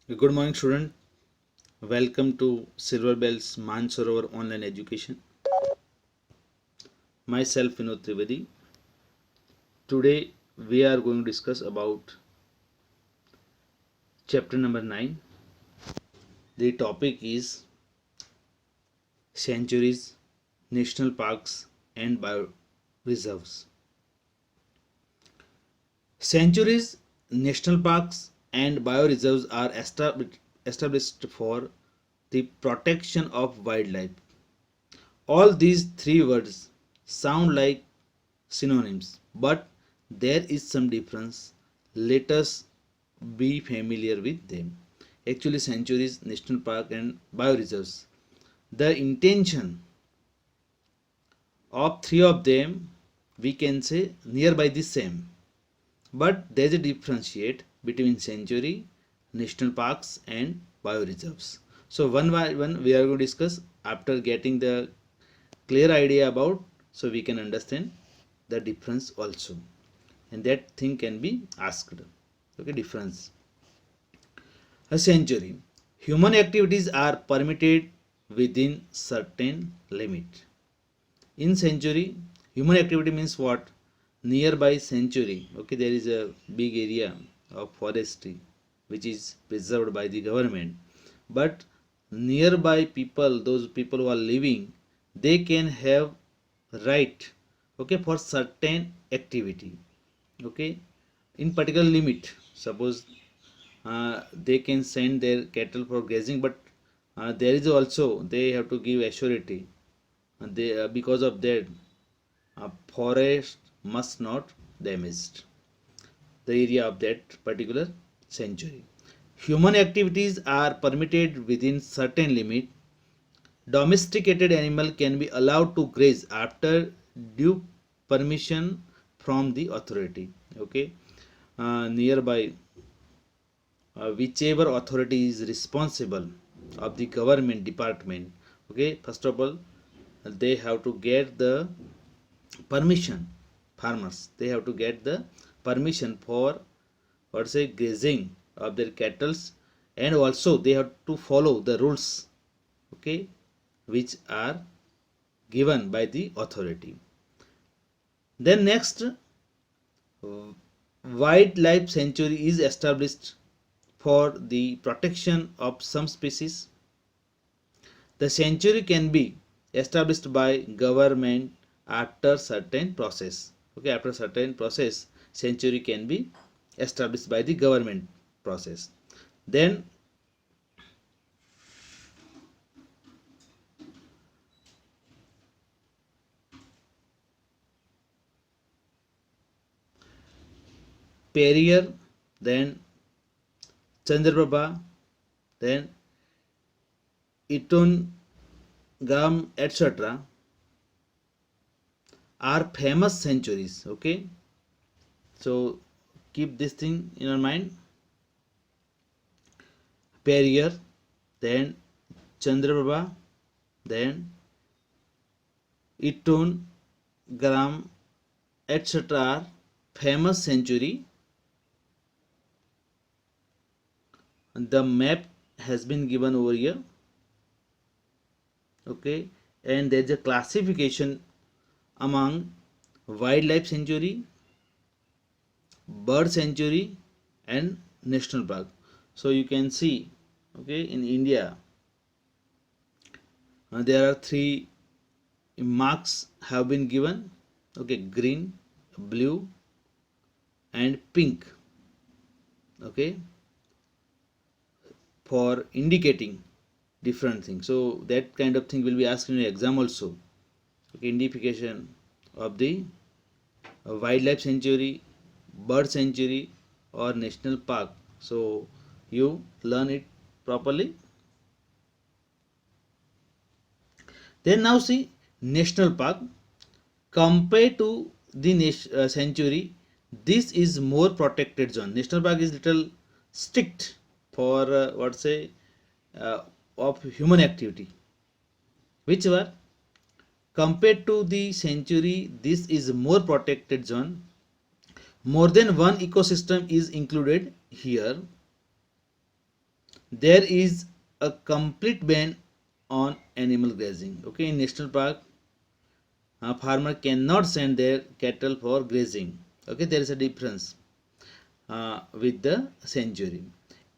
Good morning, student. Welcome to Silver Bells Mansarovar Online Education. Myself, Vinod Trivedi. Today, we are going to discuss about chapter number 9. The topic is sanctuaries, national parks, and bioreserves. Sanctuaries, national parks, and bioreserves are established for the protection of wildlife. All these three words sound like synonyms, but there is some difference. Let us be familiar with them. Actually, sanctuaries, national park, and bioreserves. The intention of three of them, we can say nearby the same, but there is a differentiate between sanctuary, national parks, and bioreserves. So one by one, we are going to discuss after getting the clear idea about, so we can understand the difference also, and that thing can be asked. Okay, difference. A sanctuary, human activities are permitted within certain limit. In sanctuary, human activity means what? Nearby sanctuary, okay, there is a big area of forestry which is preserved by the government, but nearby people, those people who are living, they can have right, okay, for certain activity, okay, in particular limit. Suppose they can send their cattle for grazing, but there is also they have to give assurity, they because of that forest must not damaged the area of that particular sanctuary. Human activities are permitted within certain limit. Domesticated animal can be allowed to graze after due permission from the authority. Okay, nearby, whichever authority is responsible of the government department. Okay, first of all, they have to get the permission. Farmers, they have to get the permission for what say grazing of their cattle, and also they have to follow the rules, okay, which are given by the authority. Then next, wildlife sanctuary is established for the protection of some species. The sanctuary can be established by government after certain process. Okay, after certain process, sanctuary can be established by the government process. Then Perrier, then Chandraprabha, then Itun Gam, etc. are famous sanctuaries. Okay, so keep this thing in your mind. Perrier, then Chandraprabha, then Itun Gram, etc. are famous sanctuary. The map has been given over here. Okay, and there is a classification among wildlife sanctuary, bird sanctuary, and national park. So you can see, okay, in India there are three marks have been given, okay, green, blue, and pink, okay, for indicating different things. So that kind of thing will be asked in your exam also. Okay, identification of the wildlife sanctuary, bird sanctuary, or national park. So you learn it properly. Then now see national park compared to the sanctuary. This is more protected zone. National park is little strict for what say of human activity. Which were compared to the sanctuary, this is more protected zone. More than one ecosystem is included here. there is a complete ban on animal grazing. Okay, in national park, a farmer cannot send their cattle for grazing. Okay, there is a difference with the sanctuary.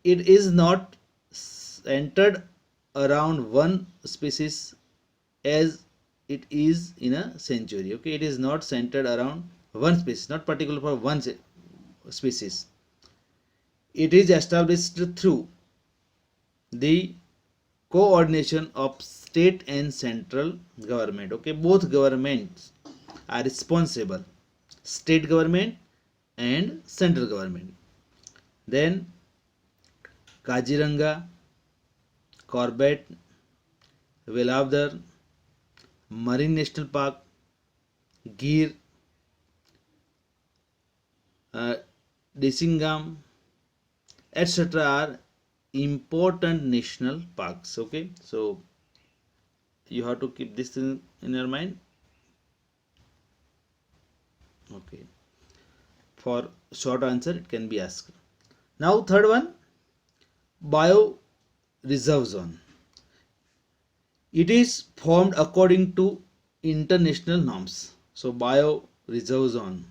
It is not centered around one species as it is in a sanctuary. Okay, it is not centered around one species, not particular for one species. It is established through the coordination of state and central government. Okay, both governments are responsible, state government and central government. Then Kaziranga, Corbett, Velavdar, Marine National Park, Gir, Disingam, etc. are important national parks. Okay, so you have to keep this in your mind. Okay, for short answer it can be asked. Now third one, bio reserve zone. It is formed according to international norms. So bio reserve zone.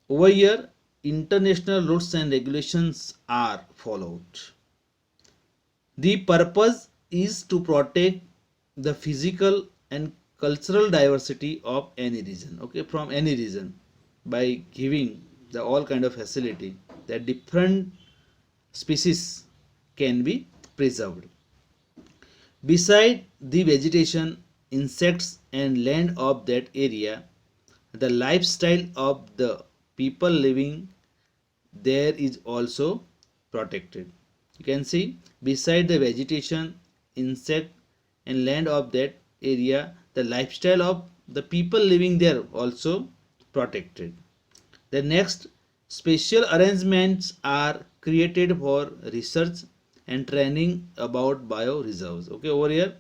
Over here, international rules and regulations are followed. The purpose is to protect the physical and cultural diversity of any region. Okay, from any region, by giving the all kind of facility that different species can be preserved. Beside the vegetation, insects and land of that area, the lifestyle of the people living there is also protected. You can see beside the vegetation, insect and land of that area, the lifestyle of the people living there also protected. The next, special arrangements are created for research and training about bioreserves. Okay, over here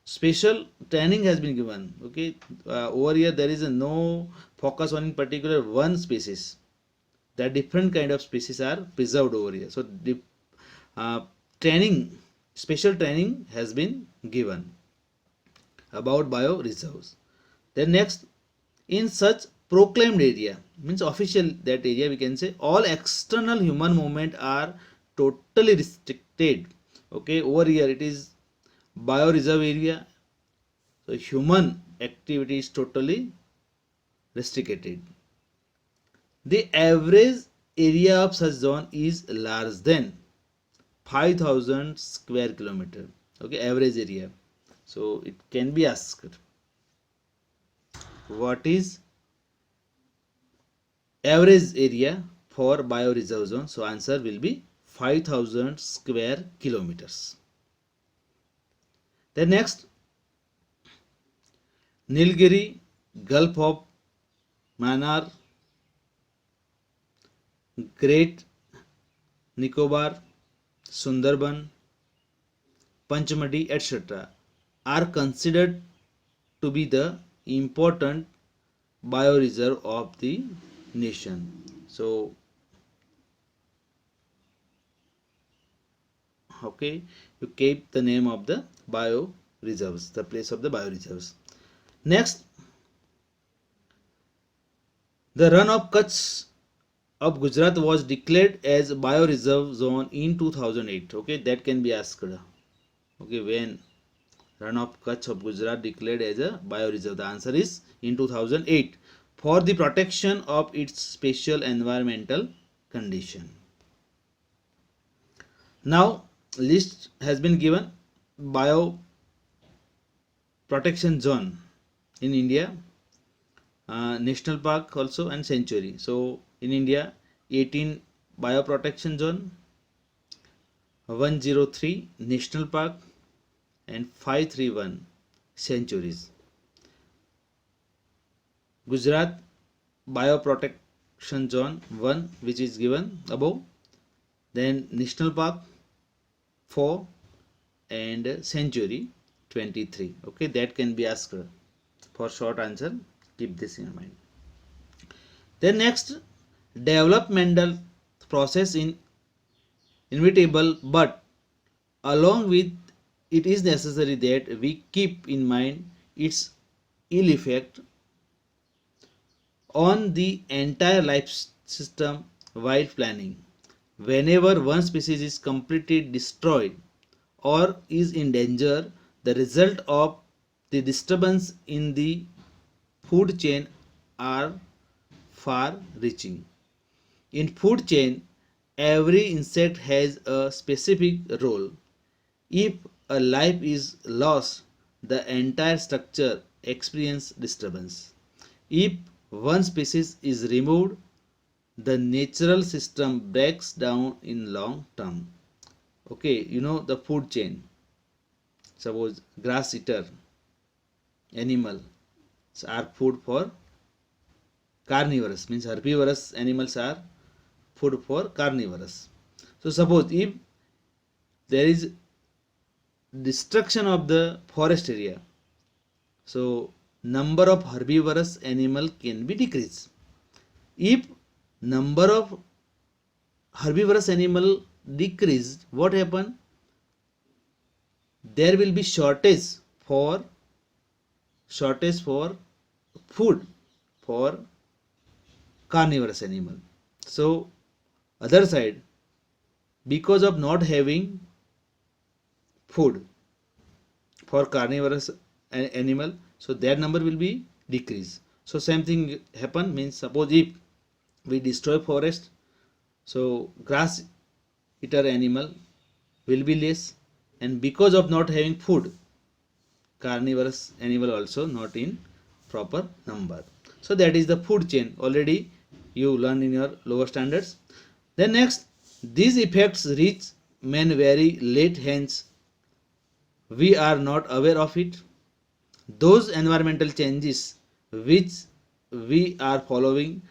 special training has been given. Okay, over here there is a no focus on in particular one species. The different kind of species are preserved over here. So the training, special training has been given about bioreserves. Then next, in such proclaimed area, means official that area, we can say all external human movement are totally restricted. Okay, over here it is bioreserve area, so human activity is totally restricted. The average area of such zone is less than 5,000 square kilometer. Okay, average area. So it can be asked, what is average area for bioreserve zone? So answer will be 5,000 square kilometers. Then next, Nilgiri, Gulf of Mannar, Great Nicobar, Sundarban, Panchmadi, etc. are considered to be the important bioreserve of the nation. So, okay, you keep the name of the bioreserves, the place of the bioreserves. Next, the run of Kutch of Gujarat was declared as bioreserve zone in 2008. Okay, that can be asked. Okay, when run of Kutch of Gujarat declared as a bioreserve? The answer is in 2008 for the protection of its special environmental condition. Now list has been given bio protection zone in India, national park also and sanctuary. So in India, 18 bioprotection zone, 103 national park and 531 sanctuaries. Gujarat bioprotection zone 1, which is given above, then national park 4 and sanctuary 23. Okay, that can be asked for short answer. Keep this in mind. Then next, developmental process in inevitable, but along with it is necessary that we keep in mind its ill effect on the entire life system while planning. Whenever one species is completely destroyed or is in danger, the result of the disturbance in the food chain are far reaching. In food chain, every insect has a specific role. If a life is lost, the entire structure experiences disturbance. If one species is removed, the natural system breaks down in long term. Okay, you know the food chain. Suppose grass eater animals are food for carnivorous, means herbivorous animals are food for carnivorous. So suppose if there is destruction of the forest area, so number of herbivorous animal can be decreased. If number of herbivorous animal decreased, what happen? There will be shortage for food for carnivorous animal. So other side, because of not having food for carnivorous animal, so their number will be decreased. So same thing happen, means suppose if we destroy forest, so grass eater animal will be less, and because of not having food, carnivorous animal also not in proper number. So that is the food chain, already you learn in your lower standards. Then next, these effects reach men very late, hence we are not aware of it. Those environmental changes which we are following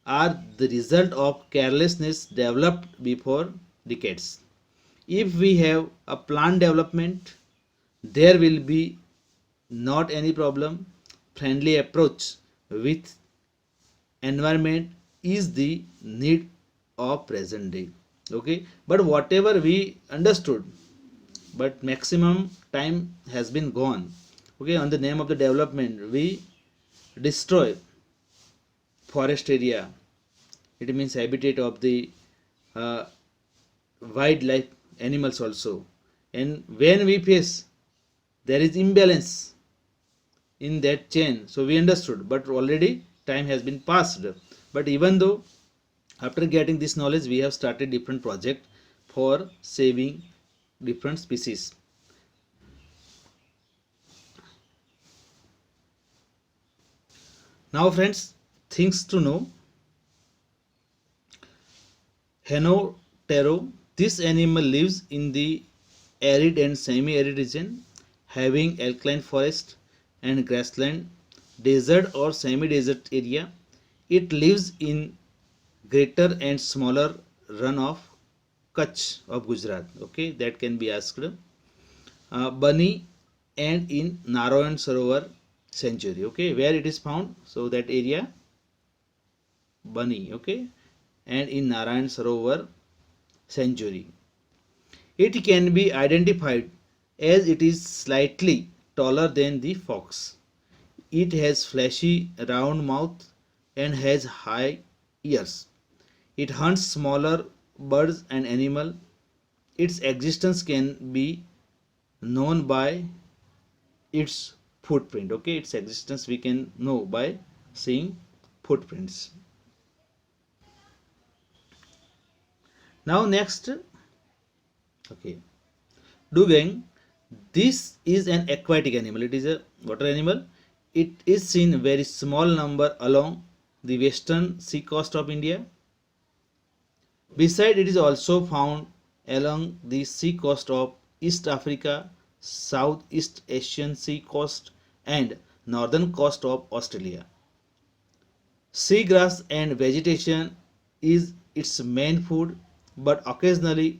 are the result of carelessness developed before decades. If we have a planned development, there will be not any problem. Friendly approach with environment is the need of present day. Okay, but whatever we understood, but maximum time has been gone. Okay, on the name of the development we destroy forest area, it means habitat of the uh, wildlife animals also. And when we face there is imbalance in that chain, so we understood, but already time has been passed. But even though after getting this knowledge, we have started different project for saving different species. Now friends, things to know. Henotero, this animal lives in the arid and semi-arid region, having alkaline forest and grassland, desert or semi-desert area. It lives in greater and smaller run of Kutch of Gujarat. Okay, that can be asked. Bani and in Narayan Sarovar Sanctuary. Okay, where it is found? So that area, Bani. Okay, and in Narayan Sarovar Sanctuary. It can be identified as it is slightly taller than the fox. It has fleshy round mouth and has high ears. It hunts smaller birds and animals. Its existence can be known by its footprint. Okay, its existence we can know by seeing footprints. Now next, okay, dugong. This is an aquatic animal. It is a water animal. It is seen very small number along the western sea coast of India. Beside, it is also found along the sea coast of East Africa, Southeast Asian sea coast, and northern coast of Australia. Seagrass and vegetation is its main food, but occasionally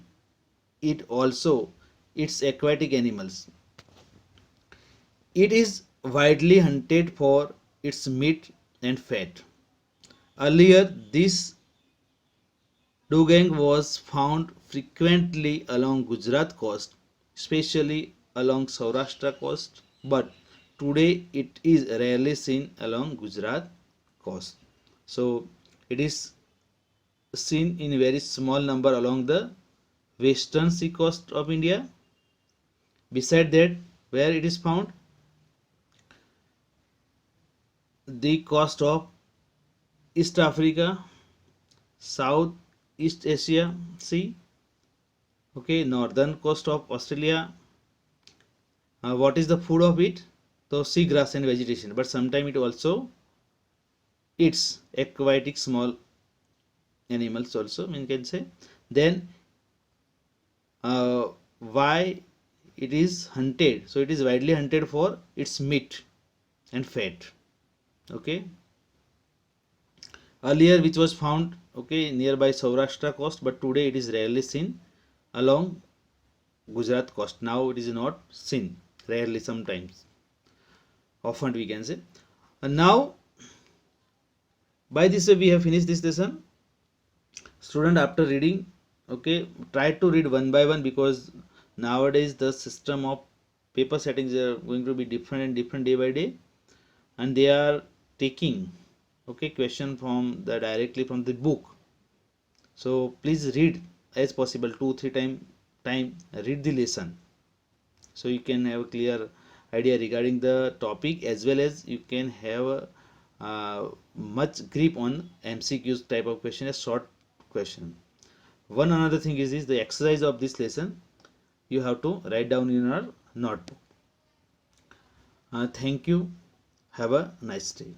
it also eats aquatic animals. It is widely hunted for its meat and fat. Earlier, this Dugong was found frequently along Gujarat coast, especially along Saurashtra coast, but today it is rarely seen along Gujarat coast. So it is seen in very small number along the western sea coast of India. Beside that, where it is found, the coast of East Africa, South East Asia Sea, okay, northern coast of Australia. What is the food of it? So seagrass and vegetation, but sometimes it also eats aquatic small animals also, I can say. Then why it is hunted? So it is widely hunted for its meat and fat. Okay. Earlier which was found, okay, nearby Saurashtra coast, but today it is rarely seen along Gujarat coast. Now it is not seen, rarely, sometimes, often we can say. And now by this way we have finished this lesson. Student, after reading, okay, try to read one by one, because nowadays the system of paper settings are going to be different and different day by day, and they are taking, okay, question from the directly from the book. So please read as possible 2-3 time read the lesson, so you can have a clear idea regarding the topic, as well as you can have a much grip on MCQs type of question, a short question. One another thing is the exercise of this lesson you have to write down in your notebook. Thank you. Have a nice day.